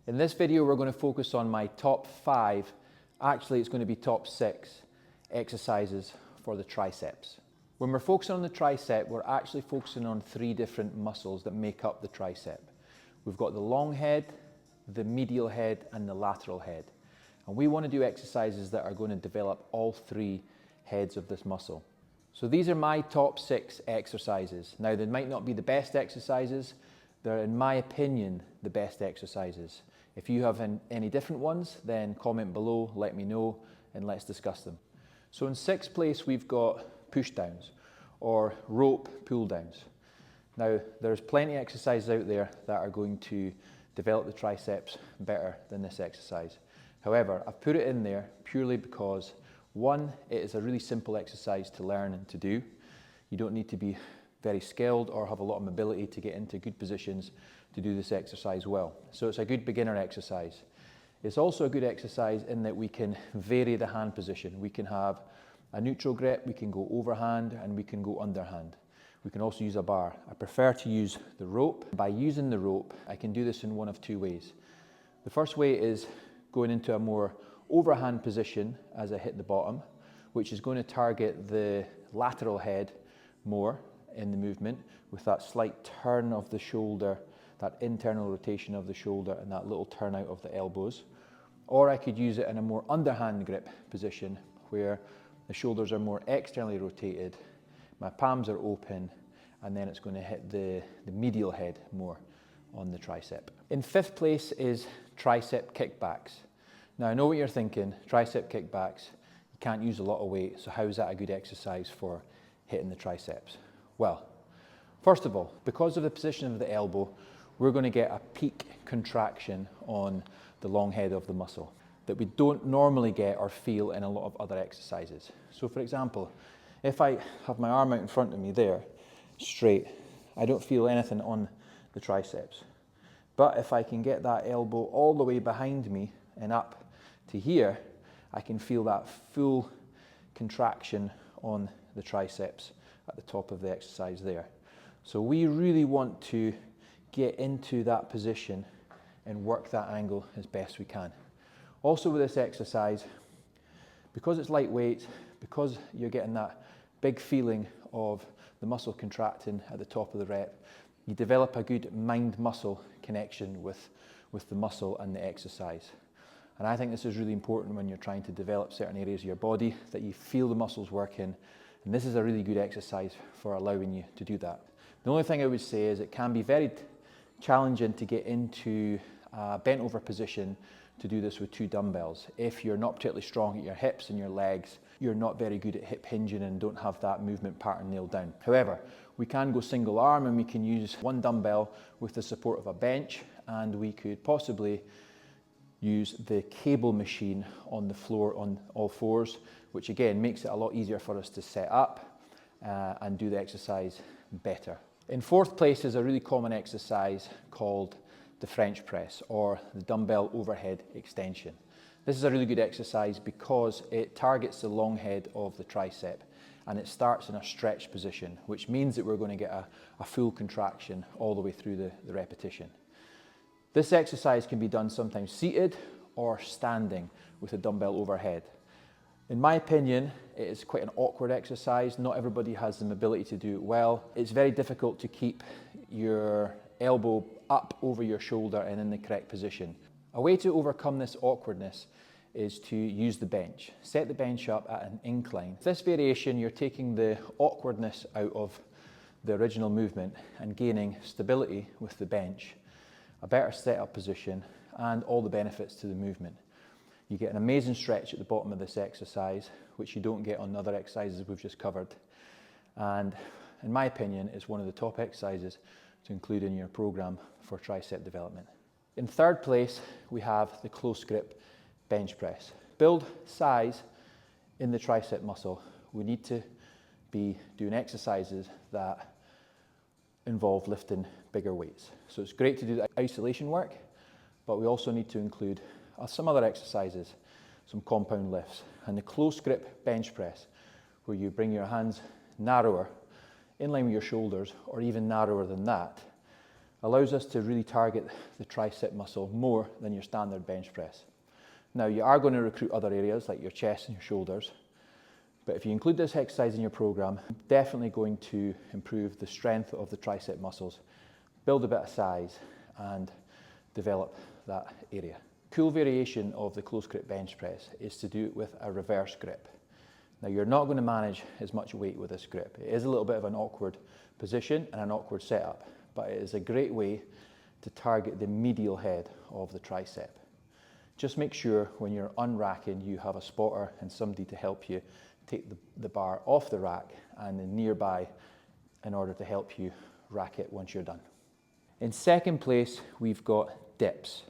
In this video, we're going to focus on my top 5, actually it's going to be top 6 exercises for the triceps. When we're focusing on the tricep, we're actually focusing on 3 different muscles that make up the tricep. We've got the long head, the medial head, and the lateral head. And we want to do exercises that are going to develop all 3 heads of this muscle. So these are my top 6 exercises. Now, they might not be the best exercises. They're, in my opinion, the best exercises. If you have any different ones, then comment below, let me know, and let's discuss them. So in 6th place, we've got push downs or rope pull downs. Now, there's plenty of exercises out there that are going to develop the triceps better than this exercise. However, I've put it in there purely because, one, it is a really simple exercise to learn and to do. You don't need to be very skilled or have a lot of mobility to get into good positions to do this exercise well. So it's a good beginner exercise. It's also a good exercise in that we can vary the hand position. We can have a neutral grip, we can go overhand, and we can go underhand. We can also use a bar. I prefer to use the rope. By using the rope, I can do this in one of 2 ways. The first way is going into a more overhand position as I hit the bottom, which is going to target the lateral head more in the movement with that slight turn of the shoulder, that internal rotation of the shoulder, and that little turn out of the elbows. Or I could use it in a more underhand grip position where the shoulders are more externally rotated, my palms are open, and then it's going to hit the medial head more on the tricep. In 5th place is tricep kickbacks. Now I know what you're thinking, tricep kickbacks, you can't use a lot of weight, so how is that a good exercise for hitting the triceps? Well, first of all, because of the position of the elbow, we're going to get a peak contraction on the long head of the muscle that we don't normally get or feel in a lot of other exercises. So for example, if I have my arm out in front of me there, straight, I don't feel anything on the triceps. But if I can get that elbow all the way behind me and up to here, I can feel that full contraction on the triceps at the top of the exercise there. So we really want to get into that position and work that angle as best we can. Also with this exercise, because it's lightweight, because you're getting that big feeling of the muscle contracting at the top of the rep, you develop a good mind-muscle connection with the muscle and the exercise. And I think this is really important when you're trying to develop certain areas of your body, that you feel the muscles working. And this is a really good exercise for allowing you to do that. The only thing I would say is it can be very challenging to get into a bent over position to do this with 2 dumbbells. If you're not particularly strong at your hips and your legs, you're not very good at hip hinging and don't have that movement pattern nailed down. However, we can go single arm and we can use 1 dumbbell with the support of a bench, and we could possibly use the cable machine on the floor on all 4s, which again makes it a lot easier for us to set up and do the exercise better. In 4th place is a really common exercise called the French press or the dumbbell overhead extension. This is a really good exercise because it targets the long head of the tricep and it starts in a stretch position, which means that we're going to get a full contraction all the way through the repetition. This exercise can be done sometimes seated or standing with a dumbbell overhead. In my opinion, it is quite an awkward exercise. Not everybody has the mobility to do it well. It's very difficult to keep your elbow up over your shoulder and in the correct position. A way to overcome this awkwardness is to use the bench. Set the bench up at an incline. With this variation, you're taking the awkwardness out of the original movement and gaining stability with the bench, a better setup position, and all the benefits to the movement. You get an amazing stretch at the bottom of this exercise, which you don't get on other exercises we've just covered. And in my opinion, it's one of the top exercises to include in your program for tricep development. In 3rd place, we have the close grip bench press. Build size in the tricep muscle. We need to be doing exercises that involve lifting bigger weights. So it's great to do the isolation work, but we also need to include some other exercises, some compound lifts. And the close grip bench press, where you bring your hands narrower, in line with your shoulders, or even narrower than that, Allows us to really target the tricep muscle more than your standard bench press. Now, you are going to recruit other areas like your chest and your shoulders, but if you include this exercise in your program, definitely going to improve the strength of the tricep muscles, build a bit of size, and develop that area. Cool variation of the close grip bench press is to do it with a reverse grip. Now, you're not going to manage as much weight with this grip. It is a little bit of an awkward position and an awkward setup, but it is a great way to target the medial head of the tricep. Just make sure when you're unracking, you have a spotter and somebody to help you take the bar off the rack and then nearby in order to help you rack it once you're done. In second place, we've got dips.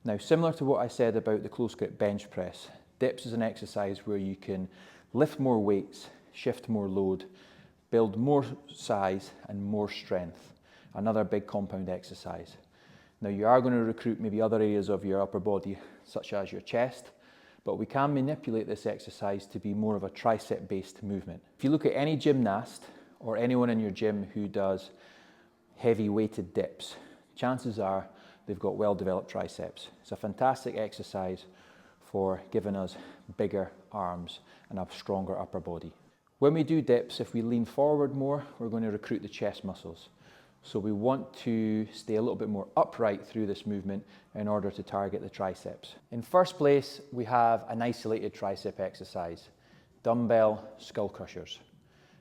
Now, similar to what I said about the close grip bench press, dips is an exercise where you can lift more weights, shift more load, build more size and more strength. Another big compound exercise. Now, you are going to recruit maybe other areas of your upper body, such as your chest, but we can manipulate this exercise to be more of a tricep-based movement. If you look at any gymnast or anyone in your gym who does heavy weighted dips, chances are they've got well-developed triceps. It's a fantastic exercise for giving us bigger arms and a stronger upper body. When we do dips, if we lean forward more, we're going to recruit the chest muscles. So we want to stay a little bit more upright through this movement in order to target the triceps. In first place, we have an isolated tricep exercise, dumbbell skull crushers.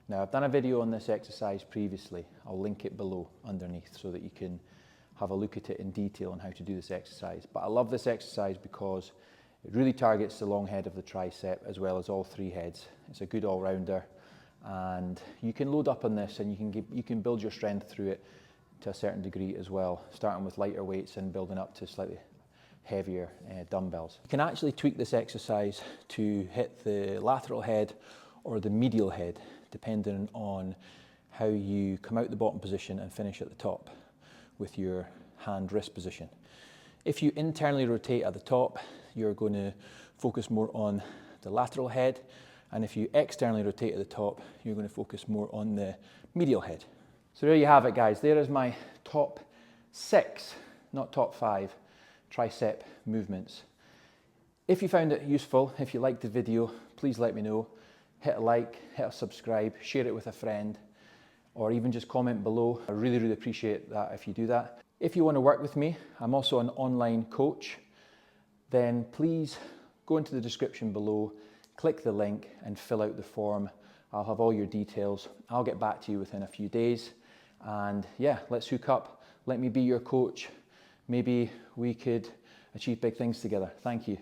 Now, I've done a video on this exercise previously. I'll link it below underneath so that you can have a look at it in detail on how to do this exercise. But I love this exercise because it really targets the long head of the tricep as well as all three heads. It's a good all-rounder. And you can load up on this and you can build your strength through it to a certain degree as well, starting with lighter weights and building up to slightly heavier dumbbells. You can actually tweak this exercise to hit the lateral head or the medial head, depending on how you come out the bottom position and finish at the top with your hand-wrist position. If you internally rotate at the top, you're going to focus more on the lateral head. And if you externally rotate at the top, you're going to focus more on the medial head. So there you have it, guys. There is my top 6, not top 5, tricep movements. If you found it useful, if you liked the video, please let me know. Hit a like, hit a subscribe, share it with a friend, or even just comment below. I really, really appreciate that if you do that. If you want to work with me, I'm also an online coach, then please go into the description below, click the link and fill out the form. I'll have all your details. I'll get back to you within a few days. And yeah, let's hook up. Let me be your coach. Maybe we could achieve big things together. Thank you.